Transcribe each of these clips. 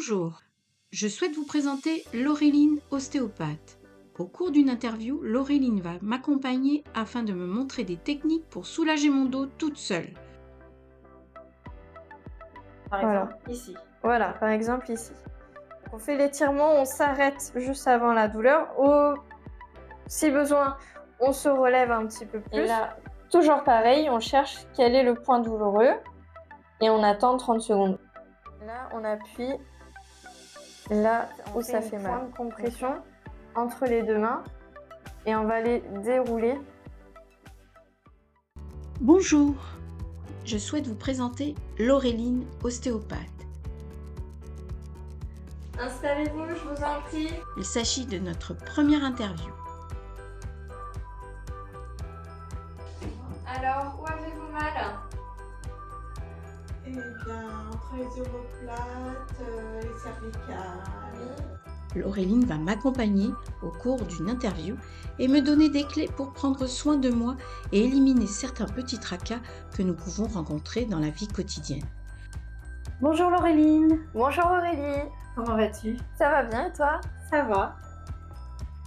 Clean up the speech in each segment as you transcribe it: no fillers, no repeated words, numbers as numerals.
Bonjour, je souhaite vous présenter Laureline, ostéopathe. Au cours d'une interview, Laureline va m'accompagner afin de me montrer des techniques pour soulager mon dos toute seule. Par Voilà. exemple, ici. Voilà, par exemple ici. On fait l'étirement, on s'arrête juste avant la douleur. Si besoin, on se relève un petit peu plus. Et là, toujours pareil, on cherche quel est le point douloureux et on attend 30 secondes. Là, on appuie là où ça fait mal. Point de compression entre les deux mains et on va les dérouler. Bonjour, je souhaite vous présenter Laureline, ostéopathe. Installez-vous, je vous en prie. Il s'agit de notre première interview. Alors, où avez-vous mal? Eh bien, entre les omoplates, les cervicales. Laureline va m'accompagner au cours d'une interview et me donner des clés pour prendre soin de moi et éliminer certains petits tracas que nous pouvons rencontrer dans la vie quotidienne. Bonjour Laureline, Bonjour Aurélie. comment vas-tu? Ça va bien et toi? Ça va.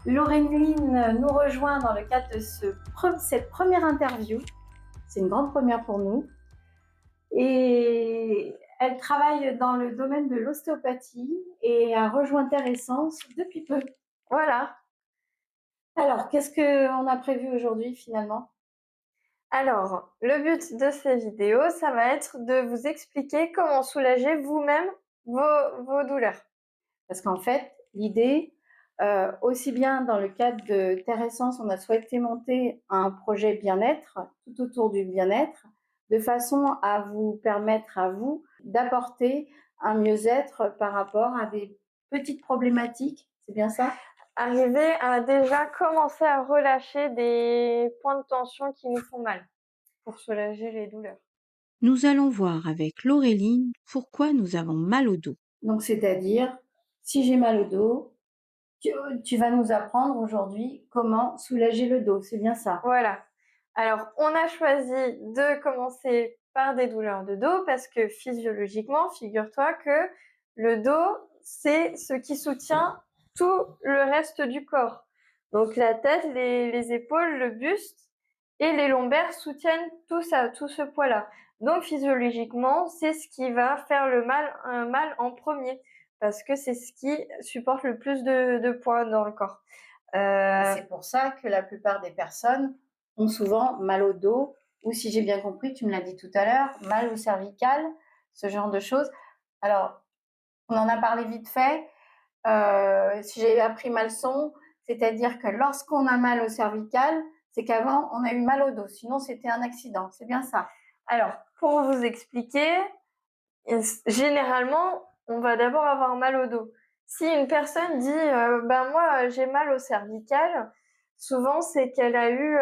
Laureline nous rejoint dans le cadre de cette première interview. C'est une grande première pour nous. Et elle travaille dans le domaine de l'ostéopathie et a rejoint Terre Essence depuis peu. Voilà. Alors, qu'est-ce qu'on a prévu aujourd'hui finalement? Alors, le but de ces vidéos, ça va être de vous expliquer comment soulager vous-même vos douleurs. Parce qu'en fait, l'idée, aussi bien dans le cadre de Terre Essence, on a souhaité monter un projet bien-être, tout autour du bien-être, de façon à vous permettre à vous d'apporter un mieux-être par rapport à des petites problématiques. C'est bien ça? Arriver à déjà commencer à relâcher des points de tension qui nous font mal pour soulager les douleurs. Nous allons voir avec Laureline pourquoi nous avons mal au dos. Donc, c'est-à-dire, si j'ai mal au dos, tu vas nous apprendre aujourd'hui comment soulager le dos. C'est bien ça? Voilà. Alors, on a choisi de commencer par des douleurs de dos parce que physiologiquement, figure-toi que le dos, c'est ce qui soutient tout le reste du corps. Donc la tête, les épaules, le buste et les lombaires soutiennent tout ça, tout ce poids-là. Donc physiologiquement, c'est ce qui va faire le mal en premier parce que c'est ce qui supporte le plus de poids dans le corps. C'est pour ça que la plupart des personnes ont souvent mal au dos, ou si j'ai bien compris, tu me l'as dit tout à l'heure, mal au cervical, ce genre de choses. Alors, on en a parlé vite fait. Si j'ai appris ma leçon, c'est-à-dire que lorsqu'on a mal au cervical, c'est qu'avant, on a eu mal au dos. Sinon, c'était un accident. C'est bien ça. Alors, pour vous expliquer, généralement, on va d'abord avoir mal au dos. Si une personne dit ben moi j'ai mal au cervical, souvent c'est qu'elle a eu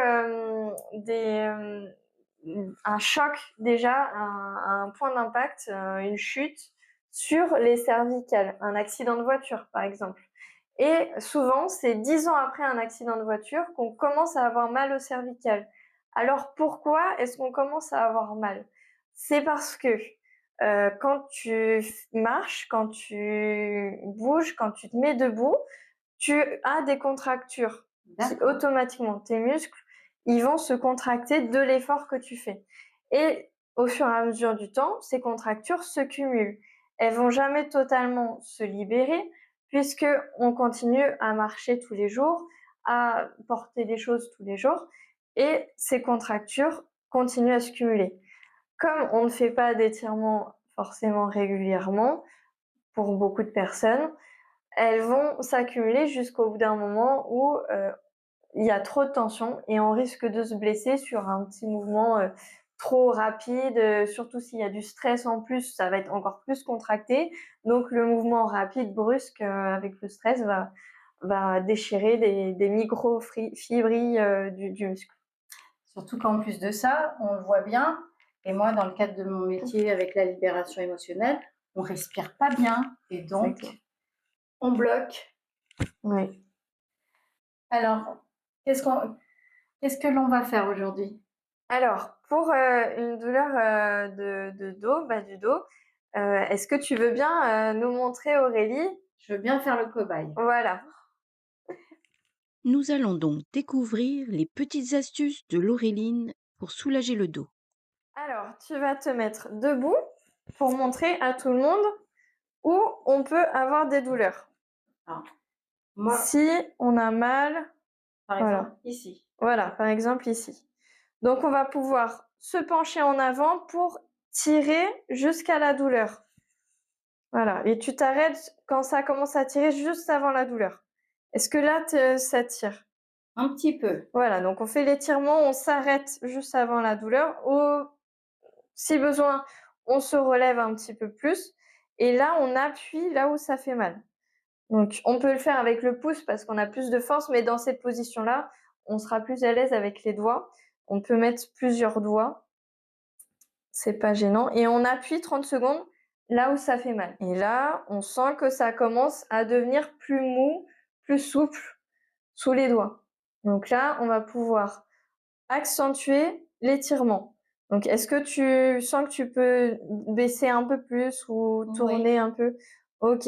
un choc déjà, un point d'impact, une chute sur les cervicales, un accident de voiture par exemple. Et souvent, c'est 10 ans après un accident de voiture qu'on commence à avoir mal au cervical. Alors pourquoi est-ce qu'on commence à avoir mal? C'est parce que quand tu marches, quand tu bouges, quand tu te mets debout, tu as des contractures qui automatiquement, tes muscles, ils vont se contracter de l'effort que tu fais. Et au fur et à mesure du temps, ces contractures se cumulent. Elles vont jamais totalement se libérer puisque on continue à marcher tous les jours, à porter des choses tous les jours et ces contractures continuent à se cumuler. Comme on ne fait pas d'étirement forcément régulièrement pour beaucoup de personnes, elles vont s'accumuler jusqu'au bout d'un moment où il y a trop de tension et on risque de se blesser sur un petit mouvement trop rapide, surtout s'il y a du stress en plus, ça va être encore plus contracté. Donc le mouvement rapide, brusque, avec le stress va déchirer des micro-fibrilles du muscle. Surtout qu'en plus de ça, on le voit bien, et moi, dans le cadre de mon métier avec la libération émotionnelle, on respire pas bien, et donc on bloque. Oui. Alors, qu'est-ce que l'on va faire aujourd'hui? Alors, pour une douleur de dos, bas du dos, Est-ce que tu veux bien nous montrer, Aurélie? Je veux bien faire le cobaye. Voilà. Nous allons donc découvrir les petites astuces de Laureline pour soulager le dos. Alors, tu vas te mettre debout pour montrer à tout le monde où on peut avoir des douleurs. Alors, moi, Si on a mal, par voilà. exemple, ici. Voilà, par exemple ici. Donc, on va pouvoir se pencher en avant pour tirer jusqu'à la douleur. Voilà, et tu t'arrêtes quand ça commence à tirer juste avant la douleur. Est-ce que là, ça tire? Un petit peu. Voilà, donc on fait l'étirement, on s'arrête juste avant la douleur. Si besoin, on se relève un petit peu plus. Et là, on appuie là où ça fait mal. Donc, on peut le faire avec le pouce parce qu'on a plus de force, mais dans cette position-là, on sera plus à l'aise avec les doigts. On peut mettre plusieurs doigts. C'est pas gênant. Et on appuie 30 secondes là où ça fait mal. Et là, on sent que ça commence à devenir plus mou, plus souple sous les doigts. Donc là, on va pouvoir accentuer l'étirement. Donc, est-ce que tu sens que tu peux baisser un peu plus ou tourner un peu? Ok.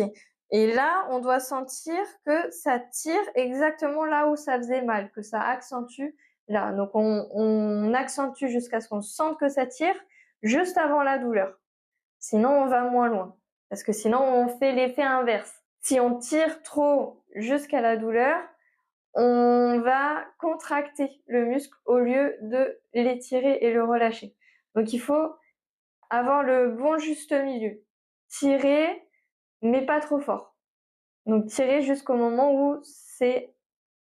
Et là, on doit sentir que ça tire exactement là où ça faisait mal, que ça accentue là. Donc, on accentue jusqu'à ce qu'on sente que ça tire juste avant la douleur. Sinon, on va moins loin. Parce que sinon, on fait l'effet inverse. Si on tire trop jusqu'à la douleur, on va contracter le muscle au lieu de l'étirer et le relâcher. Donc, il faut avoir le bon juste milieu. Tirer, mais pas trop fort. Donc, tirer jusqu'au moment où c'est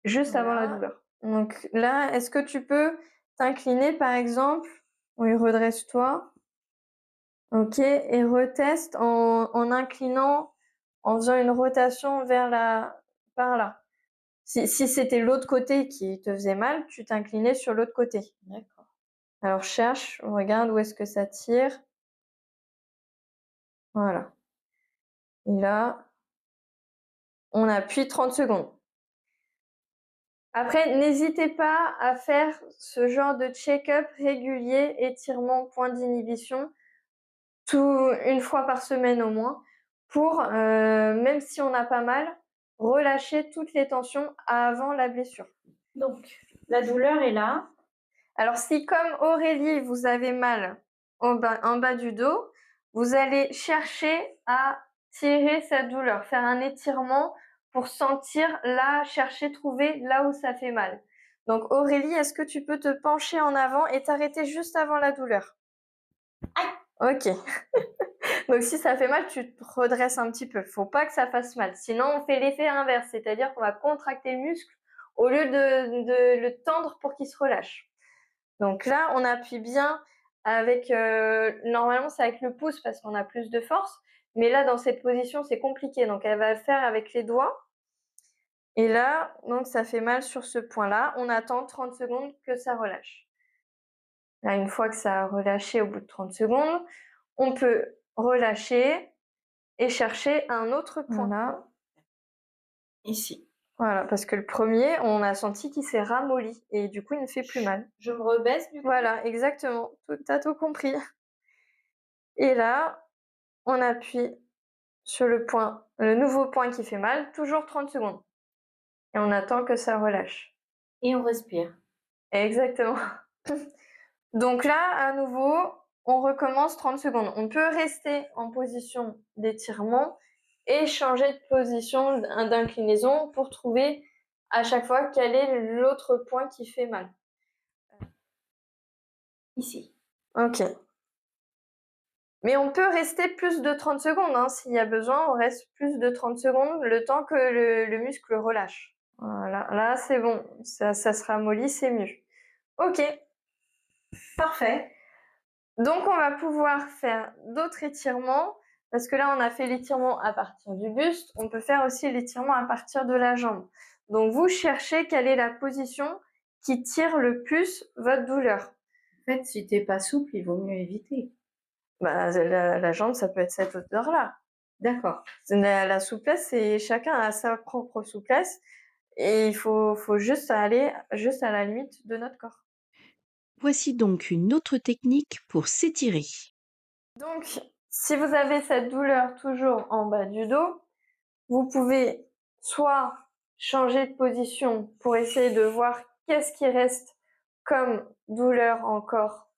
juste avant la douleur. Donc là, est-ce que tu peux t'incliner, par exemple? Oui, redresse-toi. Ok, et reteste en inclinant, en faisant une rotation par là. Si c'était l'autre côté qui te faisait mal, tu t'inclinais sur l'autre côté. D'accord. Alors cherche, regarde où est-ce que ça tire. Voilà. Et là, on appuie 30 secondes. Après, n'hésitez pas à faire ce genre de check-up régulier, étirement, point d'inhibition, une fois par semaine au moins, pour, même si on n'a pas mal, relâcher toutes les tensions avant la blessure. Donc, la douleur est là. Alors, si comme Aurélie, vous avez mal en bas du dos, vous allez chercher à tirer cette douleur, faire un étirement pour sentir là, chercher, trouver là où ça fait mal. Donc, Aurélie, est-ce que tu peux te pencher en avant et t'arrêter juste avant la douleur? Aïe! Ok. Donc, si ça fait mal, tu te redresses un petit peu. Faut pas que ça fasse mal. Sinon, on fait l'effet inverse, c'est-à-dire qu'on va contracter le muscle au lieu de le tendre pour qu'il se relâche. Donc là, on appuie bien avec, normalement, c'est avec le pouce parce qu'on a plus de force. Mais là, dans cette position, c'est compliqué. Donc, elle va le faire avec les doigts. Et là, donc, ça fait mal sur ce point-là. On attend 30 secondes que ça relâche. Là, une fois que ça a relâché au bout de 30 secondes, on peut relâcher et chercher un autre point. Voilà. Ici. Voilà, parce que le premier, on a senti qu'il s'est ramolli et du coup, il ne fait plus mal. Je me rebaisse du coup. Voilà, exactement. T'as tout compris. Et là, on appuie sur le nouveau point qui fait mal, toujours 30 secondes. Et on attend que ça relâche. Et on respire. Exactement. Donc là, à nouveau, on recommence 30 secondes. On peut rester en position d'étirement et changer de position d'inclinaison pour trouver à chaque fois quel est l'autre point qui fait mal. Ici. Ok. Mais on peut rester plus de 30 secondes. Hein. S'il y a besoin, on reste plus de 30 secondes le temps que le muscle relâche. Voilà, là c'est bon. Ça se ramollit, c'est mieux. Ok. Parfait. Donc on va pouvoir faire d'autres étirements. Parce que là, on a fait l'étirement à partir du buste. On peut faire aussi l'étirement à partir de la jambe. Donc vous cherchez quelle est la position qui tire le plus votre douleur. En fait, si t'es pas souple, il vaut mieux éviter. Bah, la jambe, ça peut être cette hauteur-là. D'accord. La souplesse, c'est chacun a sa propre souplesse et il faut juste aller juste à la limite de notre corps. Voici donc une autre technique pour s'étirer. Donc, Si vous avez cette douleur toujours en bas du dos, vous pouvez soit changer de position pour essayer de voir qu'est-ce qui reste comme douleur encore,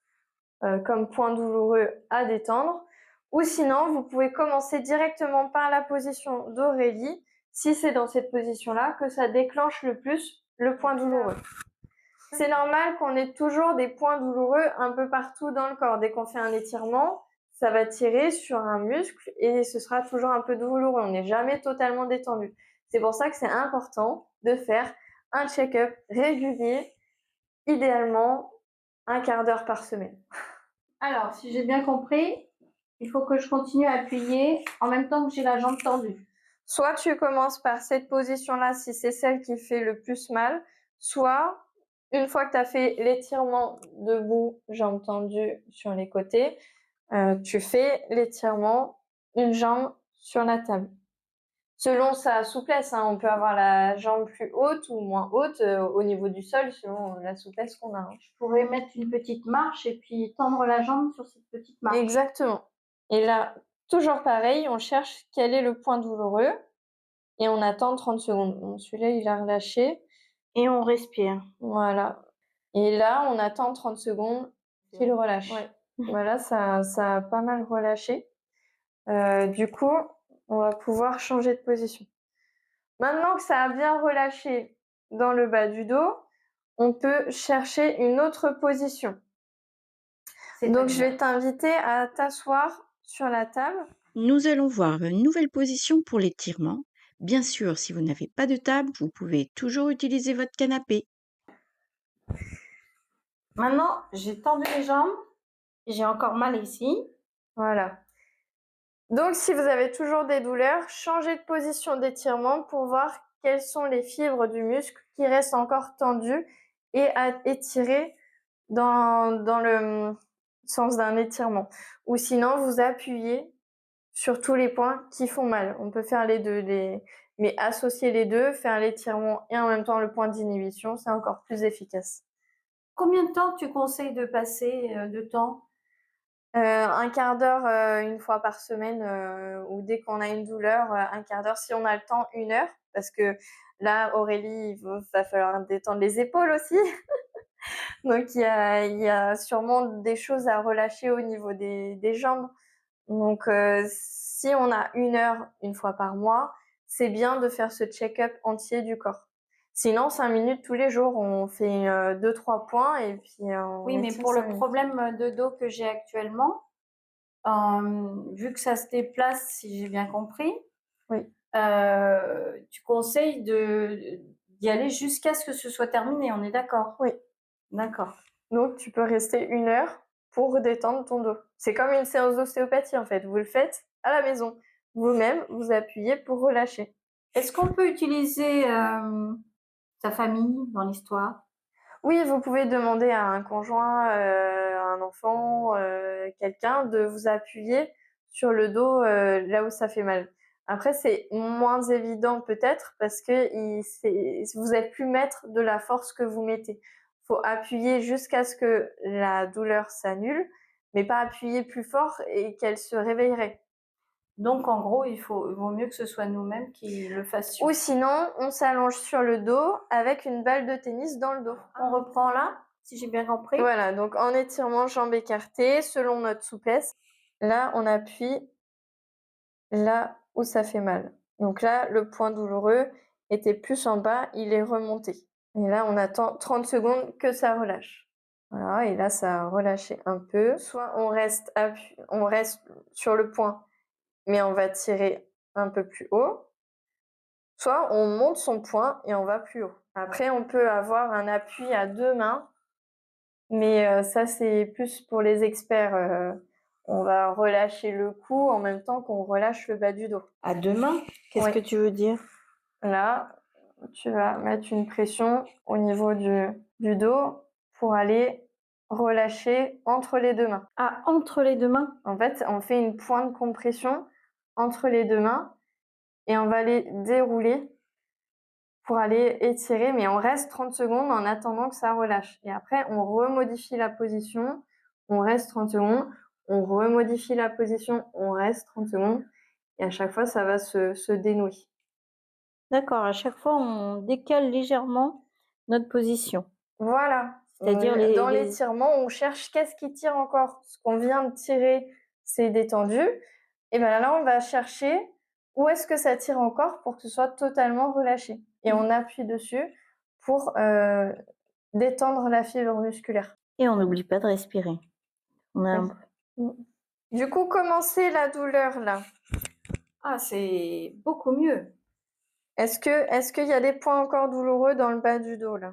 comme point douloureux à détendre, ou sinon vous pouvez commencer directement par la position d'Aurélie, si c'est dans cette position-là que ça déclenche le plus le point douloureux. C'est normal qu'on ait toujours des points douloureux un peu partout dans le corps. Dès qu'on fait un étirement, ça va tirer sur un muscle et ce sera toujours un peu douloureux. On n'est jamais totalement détendu. C'est pour ça que c'est important de faire un check-up régulier, idéalement un quart d'heure par semaine. Alors, si j'ai bien compris, il faut que je continue à appuyer en même temps que j'ai la jambe tendue. Soit tu commences par cette position-là si c'est celle qui fait le plus mal, soit une fois que tu as fait l'étirement debout, jambes tendues sur les côtés, tu fais l'étirement une jambe sur la table. Selon sa souplesse, hein, on peut avoir la jambe plus haute ou moins haute au niveau du sol selon la souplesse qu'on a. Hein. Je pourrais mettre une petite marche et puis tendre la jambe sur cette petite marche. Exactement. Et là, toujours pareil, on cherche quel est le point douloureux et on attend 30 secondes. Bon, celui-là, il a relâché. Et on respire. Voilà. Et là, on attend 30 secondes qu'il relâche. Ouais. Voilà, ça a pas mal relâché. Du coup, on va pouvoir changer de position. Maintenant que ça a bien relâché dans le bas du dos, on peut chercher une autre position. Donc, je vais t'inviter à t'asseoir sur la table. Nous allons voir une nouvelle position pour l'étirement. Bien sûr, si vous n'avez pas de table, vous pouvez toujours utiliser votre canapé. Maintenant, j'ai tendu les jambes. J'ai encore mal ici. Voilà. Donc, si vous avez toujours des douleurs, changez de position d'étirement pour voir quelles sont les fibres du muscle qui restent encore tendues et à étirer dans le sens d'un étirement. Ou sinon, vous appuyez sur tous les points qui font mal. On peut faire les deux, mais associer les deux, faire l'étirement et en même temps le point d'inhibition, c'est encore plus efficace. Combien de temps tu conseilles de passer de temps? Un quart d'heure une fois par semaine ou dès qu'on a une douleur, un quart d'heure. Si on a le temps, 1 heure. Parce que là, Aurélie, il va falloir détendre les épaules aussi. Donc, il y a sûrement des choses à relâcher au niveau des jambes. Donc, si on a 1 heure une fois par mois, c'est bien de faire ce check-up entier du corps. Sinon, 5 minutes tous les jours, on fait 2-3 points et puis Oui, mais pour le problème de dos que j'ai actuellement, vu que ça se déplace, si j'ai bien compris, oui. Tu conseilles d'y aller jusqu'à ce que ce soit terminé, on est d'accord? Oui. D'accord. Donc, tu peux rester 1 heure pour détendre ton dos. C'est comme une séance d'ostéopathie, en fait. Vous le faites à la maison. Vous-même, vous appuyez pour relâcher. Est-ce qu'on peut utiliser sa famille dans l'histoire? Oui, vous pouvez demander à un conjoint, à un enfant, quelqu'un de vous appuyer sur le dos là où ça fait mal. Après, c'est moins évident peut-être parce que vous êtes plus maître de la force que vous mettez. Faut appuyer jusqu'à ce que la douleur s'annule, mais pas appuyer plus fort et qu'elle se réveillerait. Donc, en gros, il vaut mieux que ce soit nous-mêmes qui le fassions. Ou sinon, on s'allonge sur le dos avec une balle de tennis dans le dos. On reprend là, si j'ai bien compris. Voilà, donc en étirement, jambes écartées, selon notre souplesse. Là, on appuie là où ça fait mal. Donc là, le point douloureux était plus en bas, il est remonté. Et là, on attend 30 secondes que ça relâche. Voilà, et là, ça a relâché un peu. Soit on reste sur le point, mais on va tirer un peu plus haut. Soit on monte son poing et on va plus haut. Après, on peut avoir un appui à 2 mains, mais ça, c'est plus pour les experts. On va relâcher le cou en même temps qu'on relâche le bas du dos. À 2 mains? Qu'est-ce que tu veux dire? Là, tu vas mettre une pression au niveau du dos pour aller relâcher entre les 2 mains. Ah, entre les 2 mains? En fait, on fait une pointe de compression entre les 2 mains et on va les dérouler pour aller étirer, mais on reste 30 secondes en attendant que ça relâche. Et après, on remodifie la position, on reste 30 secondes, on remodifie la position, on reste 30 secondes et à chaque fois, ça va se dénouer. D'accord, à chaque fois, on décale légèrement notre position. Voilà. C'est-à-dire Dans l'étirement, on cherche qu'est-ce qui tire encore. Ce qu'on vient de tirer, c'est détendu. Et bien là, on va chercher où est-ce que ça tire encore pour que ce soit totalement relâché. Et on appuie dessus pour détendre la fibre musculaire. Et on n'oublie pas de respirer. Du coup, comment c'est la douleur là? Ah, c'est beaucoup mieux. Est-ce qu'il y a des points encore douloureux dans le bas du dos là?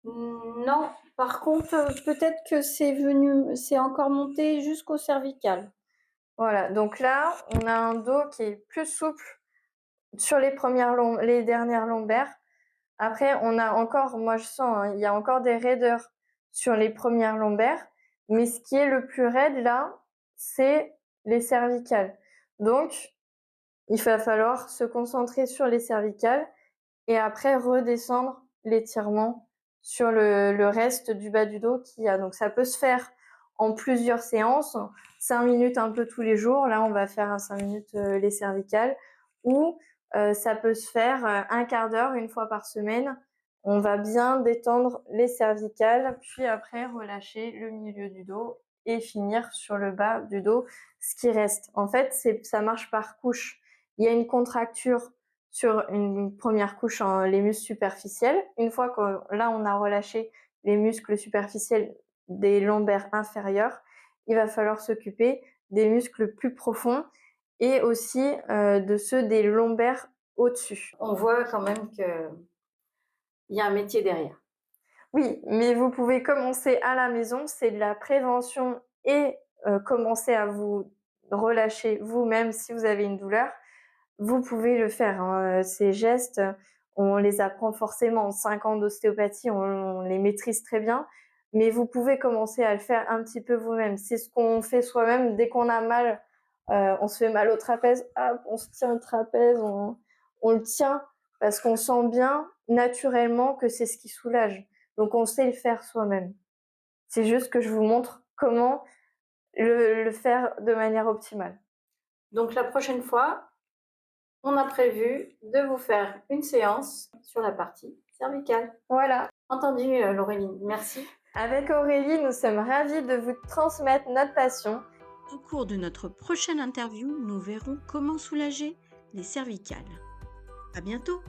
Non, par contre, peut-être que c'est encore monté jusqu'au cervical. Voilà, donc là, on a un dos qui est plus souple sur les dernières lombaires. Après, on a encore, moi je sens, hein, il y a encore des raideurs sur les premières lombaires, mais ce qui est le plus raide là, c'est les cervicales. Donc, il va falloir se concentrer sur les cervicales et après redescendre l'étirement sur le reste du bas du dos qu'il y a. Donc, ça peut se faire en plusieurs séances, 5 minutes un peu tous les jours. Là, on va faire à 5 minutes les cervicales ou ça peut se faire un quart d'heure, une fois par semaine. On va bien détendre les cervicales, puis après relâcher le milieu du dos et finir sur le bas du dos, ce qui reste. En fait, ça marche par couche. Il y a une contracture sur une première couche, les muscles superficiels. Une fois que là, on a relâché les muscles superficiels des lombaires inférieurs, il va falloir s'occuper des muscles plus profonds et aussi de ceux des lombaires au-dessus. On voit quand même qu'il y a un métier derrière. Oui, mais vous pouvez commencer à la maison, c'est de la prévention et commencer à vous relâcher vous-même si vous avez une douleur. Vous pouvez le faire, hein. Ces gestes, on les apprend forcément en 5 ans d'ostéopathie, on les maîtrise très bien, mais vous pouvez commencer à le faire un petit peu vous-même. C'est ce qu'on fait soi-même dès qu'on a mal, on se fait mal au trapèze, hop, on se tient le trapèze, on le tient parce qu'on sent bien naturellement que c'est ce qui soulage. Donc on sait le faire soi-même. C'est juste que je vous montre comment le faire de manière optimale. Donc la prochaine fois, on a prévu de vous faire une séance sur la partie cervicale. Voilà. Entendu, Laureline, merci. Avec Aurélie, nous sommes ravis de vous transmettre notre passion. Au cours de notre prochaine interview, nous verrons comment soulager les cervicales. À bientôt!